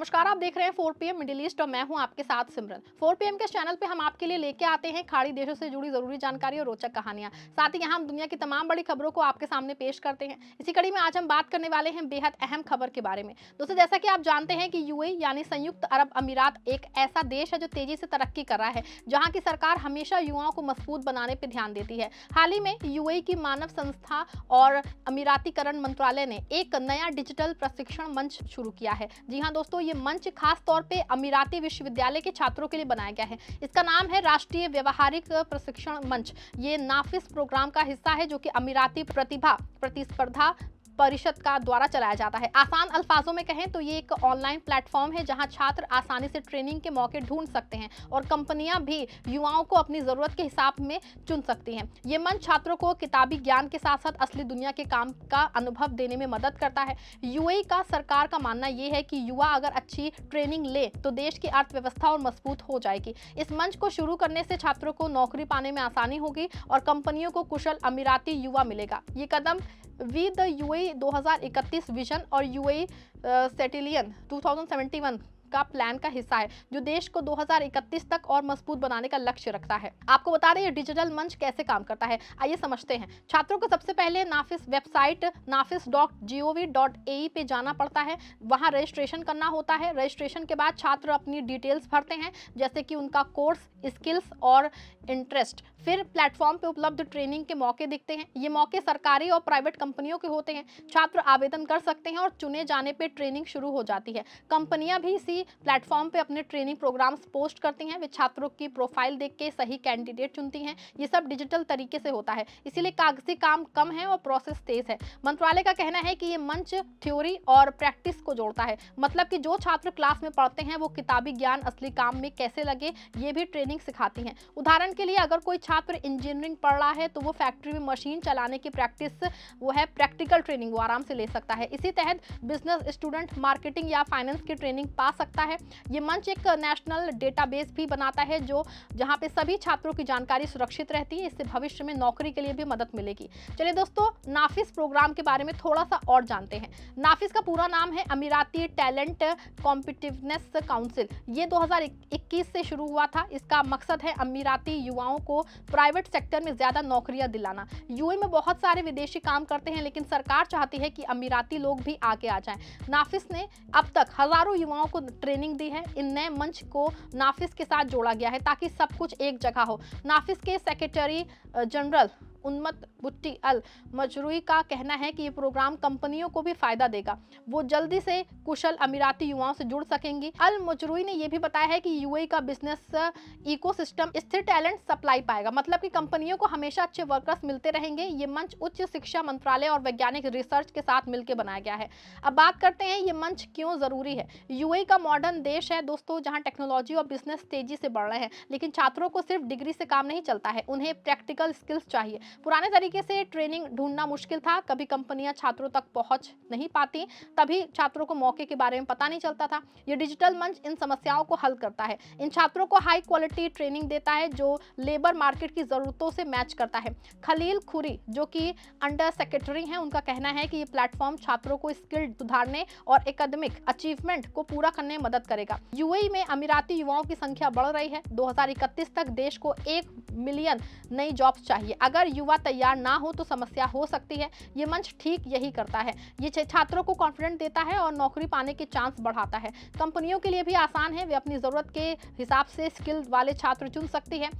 नमस्कार, आप देख रहे हैं 4 पीएम मिडिल ईस्ट और मैं हूं आपके साथ सिमरन। 4 पीएम के चैनल पे हम आपके लिए लेके आते हैं खाड़ी देशों से जुड़ी जरूरी जानकारी और रोचक कहानियां। साथ ही यहां हम दुनिया की तमाम बड़ी खबरों को आपके सामने पेश करते हैं। इसी कड़ी में आज हम बात करने वाले हैं बेहद अहम खबर के बारे में। दोस्तों, जैसा कि आप जानते हैं कि यूएई यानी संयुक्त अरब अमीरात एक ऐसा देश है जो तेजी से तरक्की कर रहा है, जहाँ की सरकार हमेशा युवाओं को मजबूत बनाने पर ध्यान देती है। हाल ही में यूएई की मानव संस्था और अमीरातीकरण मंत्रालय ने एक नया डिजिटल प्रशिक्षण मंच शुरू किया है। जी हाँ दोस्तों, ये मंच खास तौर पे अमीराती विश्वविद्यालय के छात्रों के लिए बनाया गया है। इसका नाम है राष्ट्रीय व्यवहारिक प्रशिक्षण मंच। ये नाफिस प्रोग्राम का हिस्सा है, जो कि अमीराती प्रतिभा प्रतिस्पर्धा परिषद का द्वारा चलाया जाता है। आसान अल्फाजों में कहें तो ये एक ऑनलाइन प्लेटफॉर्म है, जहां छात्र आसानी से ट्रेनिंग के मौके ढूंढ सकते हैं और कंपनियां भी युवाओं को अपनी जरूरत के हिसाब में चुन सकती हैं। ये मंच छात्रों को किताबी ज्ञान के साथ साथ असली दुनिया के काम का अनुभव देने में मदद करता है। यूएई का सरकार का मानना यह है कि युवा अगर अच्छी ट्रेनिंग ले तो देश की अर्थव्यवस्था और मजबूत हो जाएगी। इस मंच को शुरू करने से छात्रों को नौकरी पाने में आसानी होगी और कंपनियों को कुशल अमीराती युवा मिलेगा। ये कदम वी द यूएई 2031 विजन और यूएई सेटिलियन 2071 का प्लान का हिस्सा है, जो देश को 2031 तक और मजबूत बनाने का लक्ष्य रखता है। आपको बता दें ये डिजिटल मंच कैसे काम करता है, आइए समझते हैं। छात्रों को सबसे पहले नाफिस वेबसाइट nafis.gov.ae पे जाना पड़ता है। वहां रजिस्ट्रेशन करना होता है। रजिस्ट्रेशन के बाद छात्र अपनी डिटेल्स भरते हैं, जैसे कि उनका कोर्स, स्किल्स और इंटरेस्ट। फिर प्लेटफॉर्म पे उपलब्ध ट्रेनिंग के मौके दिखते हैं। ये मौके सरकारी और प्राइवेट कंपनियों के होते हैं। छात्र आवेदन कर सकते हैं और चुने जाने पे ट्रेनिंग शुरू हो जाती है। कंपनियां भी इसी प्लेटफॉर्म पे अपने ट्रेनिंग प्रोग्राम्स पोस्ट करती हैं। वे छात्रों की प्रोफाइल देख के सही कैंडिडेट चुनती हैं। ये सब डिजिटल तरीके से होता है, इसीलिए कागजी काम कम है और प्रोसेस तेज है। मंत्रालय का कहना है कि ये मंच थ्योरी और प्रैक्टिस को जोड़ता है। मतलब कि जो छात्र क्लास में पढ़ते हैं वो किताबी ज्ञान असली काम में कैसे लगे, ये भी ट्रेनिंग सिखाती हैं। उदाहरण के लिए अगर कोई छात्र इंजीनियरिंग पढ़ रहा है तो वो फैक्ट्री में मशीन चलाने की प्रैक्टिस, वो है प्रैक्टिकल ट्रेनिंग, वो आराम से ले सकता है। इसी तहत बिजनेस स्टूडेंट मार्केटिंग या फाइनेंस की ट्रेनिंग पा सकता है। ये मंच एक नेशनल डेटाबेस भी बनाता है, जो जहां पे सभी छात्रों की जानकारी सुरक्षित रहती है। इससे भविष्य में नौकरी के लिए भी मदद मिलेगी। चलिए दोस्तों, नाफिस प्रोग्राम के बारे में थोड़ा सा और जानते हैं। नाफिस का पूरा नाम है अमीराती टैलेंट कॉम्पिटिटिवनेस काउंसिल। ये 2021 से शुरू हुआ था। इसका मकसद है अमीराती युवाओं को प्राइवेट सेक्टर में ज्यादा नौकरियां दिलाना। यूएई में बहुत सारे विदेशी काम करते हैं, लेकिन सरकार चाहती है कि अमीराती लोग भी आगे आ जाएं। नाफिस ने अब तक हजारों युवाओं को ट्रेनिंग दी है। इन नए मंच को नाफिस के साथ जोड़ा गया है ताकि सब कुछ एक जगह हो। नाफिस के सेक्रेटरी जनरल उन्मत बुट्टी अल मजरूई का कहना है कि ये प्रोग्राम कंपनियों को भी फायदा देगा। वो जल्दी से कुशल अमीराती युवाओं से जुड़ सकेंगी। अल मजरूई ने यह भी बताया है कि यूएई का बिजनेस इकोसिस्टम स्थिर टैलेंट सप्लाई पाएगा। मतलब कि कंपनियों को हमेशा अच्छे वर्कर्स मिलते रहेंगे। ये मंच उच्च शिक्षा मंत्रालय और वैज्ञानिक रिसर्च के साथ मिलकर बनाया गया है। अब बात करते हैं ये मंच क्यों जरूरी है। यूएई का मॉडर्न देश है दोस्तों, जहाँ टेक्नोलॉजी और बिजनेस तेजी से बढ़ रहे हैं, लेकिन छात्रों को सिर्फ डिग्री से काम नहीं चलता है, उन्हें प्रैक्टिकल स्किल्स चाहिए। पुराने तरीके से ट्रेनिंग ढूंढना मुश्किल था। कभी कंपनियां छात्रों तक पहुंच नहीं पाती, तभी छात्रों को मौके के बारे में पता नहीं चलता था। ये डिजिटल मंच इन समस्याओं को हल करता है। इन छात्रों को हाई क्वालिटी ट्रेनिंग देता है, जो लेबर मार्केट की जरूरतों से मैच करता है। खलील खुरी, जो कि अंडर सेक्रेटरी हैं, उनका कहना है कि ये प्लेटफॉर्म छात्रों को स्किल सुधारने और एकेडमिक अचीवमेंट को पूरा करने में मदद करेगा। यूएई में अमीराती युवाओं की संख्या बढ़ रही है। 2031 तक देश को 1 मिलियन नई जॉब्स चाहिए। अगर युवा तैयार ना हो तो समस्या हो सकती है। ये मंच ठीक यही करता है। ये छात्रों को कॉन्फिडेंस देता है और नौकरी पाने के चांस बढ़ाता है। कंपनियों के लिए भी आसान है, वे अपनी जरूरत के हिसाब से स्किल वाले छात्र चुन सकती है।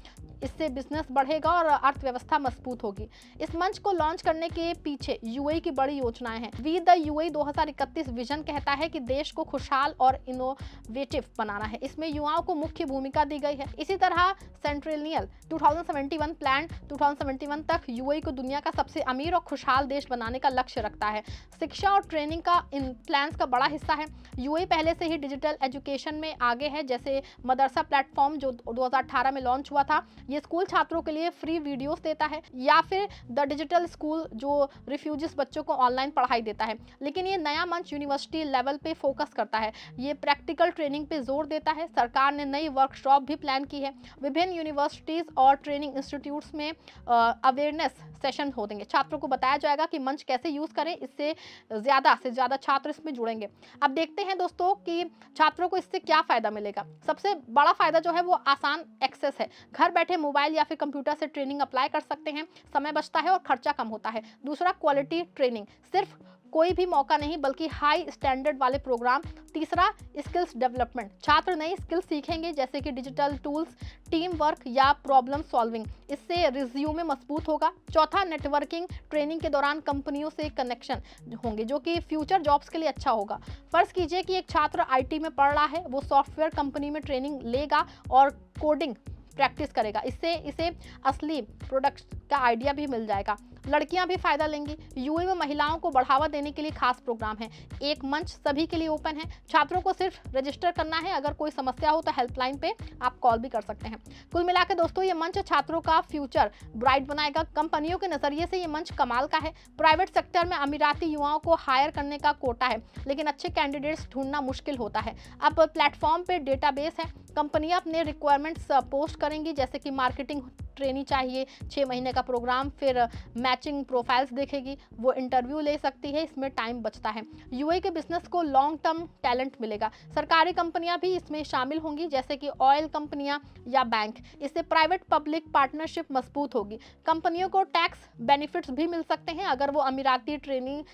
इससे बिजनेस बढ़ेगा और अर्थव्यवस्था मजबूत होगी। इस मंच को लॉन्च करने के पीछे यूएई की बड़ी योजनाएं हैं। वी द यूएई 2031 विजन कहता है कि देश को खुशहाल और इनोवेटिव बनाना है। इसमें युवाओं को मुख्य भूमिका दी गई है। इसी तरह सेंट्रेलियल 2071 प्लान 2071 तक यूएई को दुनिया का सबसे अमीर और खुशहाल देश बनाने का लक्ष्य रखता है। शिक्षा और ट्रेनिंग का इन प्लान्स का बड़ा हिस्सा है। यूएई पहले से ही डिजिटल एजुकेशन में आगे है, जैसे मदरसा प्लेटफॉर्म जो 2018 में लॉन्च हुआ था। ये स्कूल छात्रों के लिए फ्री वीडियोस देता है, या फिर द डिजिटल स्कूल जो रिफ्यूजीज बच्चों को ऑनलाइन पढ़ाई देता है। लेकिन ये नया मंच यूनिवर्सिटी लेवल पे फोकस करता है, ये प्रैक्टिकल ट्रेनिंग पे जोर देता है। सरकार ने नई वर्कशॉप भी प्लान की है। विभिन्न यूनिवर्सिटीज और ट्रेनिंग इंस्टीट्यूट्स में अवेयरनेस सेशन हो देंगे, छात्रों को बताया जाएगा कि मंच कैसे यूज करें, इससे ज़्यादा से ज़्यादा छात्र इसमें जुड़ेंगे। अब देखते हैं दोस्तों कि छात्रों को इससे क्या फ़ायदा मिलेगा। सबसे बड़ा फ़ायदा जो है वो आसान एक्सेस है, घर बैठे मोबाइल या फिर कंप्यूटर से ट्रेनिंग अप्लाई कर सकते हैं, समय बचता है और खर्चा कम होता है। दूसरा, क्वालिटी ट्रेनिंग, सिर्फ कोई भी मौका नहीं बल्कि हाई स्टैंडर्ड वाले प्रोग्राम। तीसरा, स्किल्स डेवलपमेंट, छात्र नई स्किल्स सीखेंगे जैसे कि डिजिटल टूल्स, टीम वर्क या प्रॉब्लम सॉल्विंग, इससे रिज्यूमे मजबूत होगा। चौथा, नेटवर्किंग, ट्रेनिंग के दौरान कंपनियों से कनेक्शन होंगे जो कि फ्यूचर जॉब्स के लिए अच्छा होगा। फर्ज कीजिए कि एक छात्र आईटी में पढ़ रहा है, वो सॉफ्टवेयर कंपनी में ट्रेनिंग लेगा और कोडिंग प्रैक्टिस करेगा, इससे इसे असली प्रोडक्ट का आइडिया भी मिल जाएगा। लड़कियां भी फायदा लेंगी। यूए में महिलाओं को बढ़ावा देने के लिए खास प्रोग्राम है, एक मंच सभी के लिए ओपन है, छात्रों को सिर्फ रजिस्टर करना है। अगर कोई समस्या हो तो हेल्पलाइन पे आप कॉल भी कर सकते हैं। कुल मिलाकर दोस्तों ये मंच छात्रों का फ्यूचर ब्राइट बनाएगा। कंपनियों के नजरिए से ये मंच कमाल का है। प्राइवेट सेक्टर में अमीराती युवाओं को हायर करने का कोटा है, लेकिन अच्छे कैंडिडेट्स ढूंढना मुश्किल होता है। अब प्लेटफॉर्म पे डेटाबेस है, कंपनियां अपने रिक्वायरमेंट्स पोस्ट करेंगी जैसे कि मार्केटिंग ट्रेनी चाहिए, 6 महीने का प्रोग्राम, फिर मैचिंग प्रोफाइल्स देखेगी, वो इंटरव्यू ले सकती है, इसमें टाइम बचता है। यूए के बिजनेस को लॉन्ग टर्म टैलेंट मिलेगा। सरकारी कंपनियां भी इसमें शामिल होंगी जैसे कि ऑयल कंपनियां या बैंक, इससे प्राइवेट पब्लिक पार्टनरशिप मजबूत होगी। कंपनियों को टैक्स बेनिफिट्स भी मिल सकते हैं अगर वो अमीराती ट्रेनिंग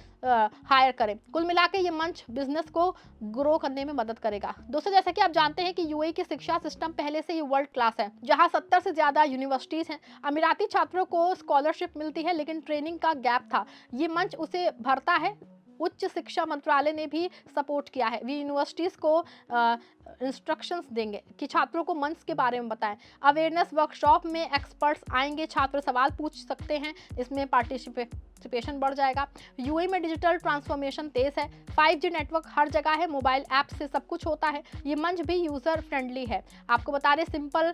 हायर करें। कुल मिला के ये मंच बिजनेस को ग्रो करने में मदद करेगा। दोस्तों जैसा कि आप जानते हैं कि यूएई की शिक्षा सिस्टम पहले से ही वर्ल्ड क्लास है, जहां 70 से ज्यादा यूनिवर्सिटीज हैं। अमीराती छात्रों को स्कॉलरशिप मिलती है लेकिन ट्रेनिंग का गैप था, ये मंच उसे भरता है। उच्च शिक्षा मंत्रालय ने भी सपोर्ट किया है, वे यूनिवर्सिटीज़ को इंस्ट्रक्शंस देंगे कि छात्रों को मंच के बारे में बताएं। अवेयरनेस वर्कशॉप में एक्सपर्ट्स आएंगे, छात्र सवाल पूछ सकते हैं, इसमें पार्टिसिपेशन बढ़ जाएगा। यूएई में डिजिटल ट्रांसफॉर्मेशन तेज है, 5G नेटवर्क हर जगह है, मोबाइल ऐप से सब कुछ होता है। ये मंच भी यूज़र फ्रेंडली है, आपको बता रहे सिंपल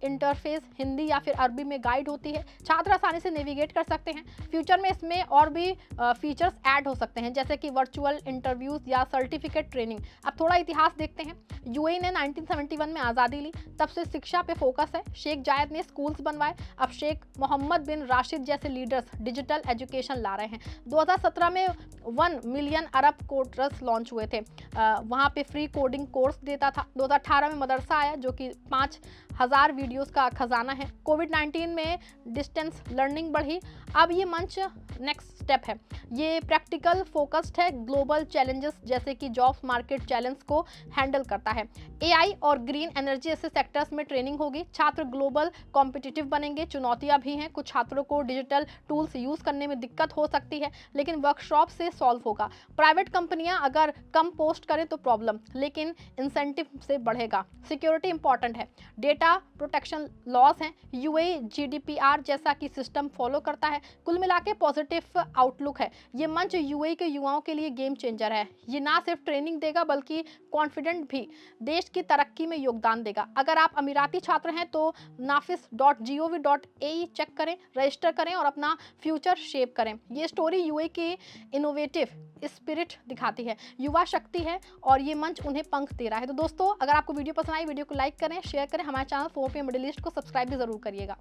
इंटरफेस, हिंदी या फिर अरबी में गाइड होती है, छात्र आसानी से नेविगेट कर सकते हैं। फ्यूचर में इसमें और भी फीचर्स ऐड हो सकते हैं जैसे कि वर्चुअल इंटरव्यूज या सर्टिफिकेट ट्रेनिंग। अब थोड़ा इतिहास देखते हैं। यूएई ने 1971 में आज़ादी ली, तब से शिक्षा पे फोकस है। शेख जायद ने स्कूल्स बनवाए, अब शेख मोहम्मद बिन राशिद जैसे लीडर्स डिजिटल एजुकेशन ला रहे हैं। 2017 में 1 मिलियन अरब कोर्स लॉन्च हुए थे, वहाँ पे फ्री कोडिंग कोर्स देता था। 2018 में मदरसा आया जो कि 5000 वीडियोस का खजाना है। कोविड-19 में डिस्टेंस लर्निंग बढ़ी, अब ये मंच नेक्स्ट स्टेप है। ये प्रैक्टिकल फोकस्ड है, ग्लोबल चैलेंजेस जैसे कि जॉब्स मार्केट चैलेंज को हैंडल करता है। एआई और ग्रीन एनर्जी जैसे सेक्टर्स में ट्रेनिंग होगी, छात्र ग्लोबल कॉम्पिटिटिव बनेंगे। चुनौतियां भी हैं, कुछ छात्रों को डिजिटल टूल्स यूज करने में दिक्कत हो सकती है लेकिन वर्कशॉप से सॉल्व होगा। प्राइवेट कंपनियां अगर कम पोस्ट करें तो प्रॉब्लम, लेकिन इंसेंटिव से बढ़ेगा। सिक्योरिटी इंपॉर्टेंट है, डेटा प्रोटेक्शन लॉस हैं, यूएई जीडीपीआर जैसा कि सिस्टम फॉलो करता है। कुल मिला के पॉजिटिव आउटलुक है। ये मंच यूएई के युवाओं के लिए गेम चेंजर है, ये ना सिर्फ ट्रेनिंग देगा बल्कि कॉन्फिडेंट भी देश की तरक्की में योगदान देगा। अगर आप अमीराती छात्र हैं तो nafis.gov.ae चेक करें, रजिस्टर करें और अपना फ्यूचर शेप करें। ये स्टोरी यूएई की इनोवेटिव स्पिरिट दिखाती है, युवा शक्ति है और ये मंच उन्हें पंख दे रहा है। तो दोस्तों अगर आपको वीडियो पसंद आई, वीडियो को लाइक करें, शेयर करें, हमारे चैनल 4PM मिडिल ईस्ट को सब्सक्राइब भी जरूर करिएगा।